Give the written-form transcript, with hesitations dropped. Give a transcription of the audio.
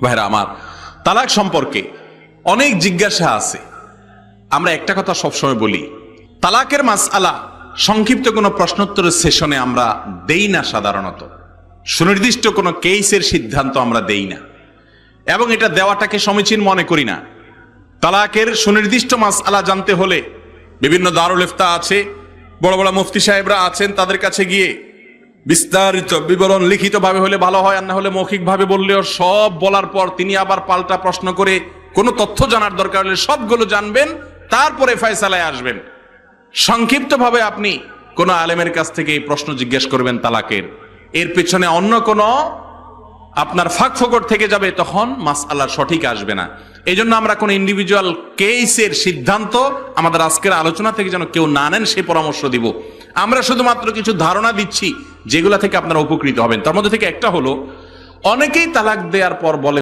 ভাইরা আমার, তালাক সম্পর্কে অনেক জিজ্ঞাসা আছে। আমরা একটা কথা সবসময় বলি, তালাকের মাসআলা সংক্ষিপ্ত কোনো প্রশ্নোত্তরের সেশনে আমরা দেই না। সাধারণত সুনির্দিষ্ট কোনো কেসের সিদ্ধান্ত আমরা দেই না, এবং এটা দেওয়াটাকে সমীচীন মনে করি না। তালাকের সুনির্দিষ্ট মাসআলা জানতে হলে বিভিন্ন দারুল ইফতা আছে, বড় বড় মুফতি সাহেবরা আছেন, তাদের কাছে গিয়ে বিস্তারিত বিবরণ লিখিতভাবে হলে ভালো হয়, আর না হলে মৌখিকভাবে বললেও সব বলার পর তিনি আবার পাল্টা প্রশ্ন করে কোনো তথ্য জানার দরকার হলে সবগুলো জানবেন, তারপরে ফয়সালায় আসবেন। সংক্ষিপ্তভাবে আপনি কোন আলেমের কাছ থেকে এই প্রশ্ন জিজ্ঞেস করবেন তালাকের, এর পেছনে অন্য কোনো আপনার ফাঁক ফোকর থেকে যাবে, তখন মাসআলা সঠিক আসবে না। এই জন্য আমরা কোন ইন্ডিভিজুয়াল কেসের সিদ্ধান্ত আমাদের আজকের আলোচনা থেকে যেন কেউ না নেন, সে পরামর্শ দিব। আমরা শুধুমাত্র কিছু ধারণা দিচ্ছি যেগুলা থেকে আপনারা উপকৃত হবেন। তার মধ্যে থেকে একটা হলো, অনেকেই তালাক দেওয়ার পর বলে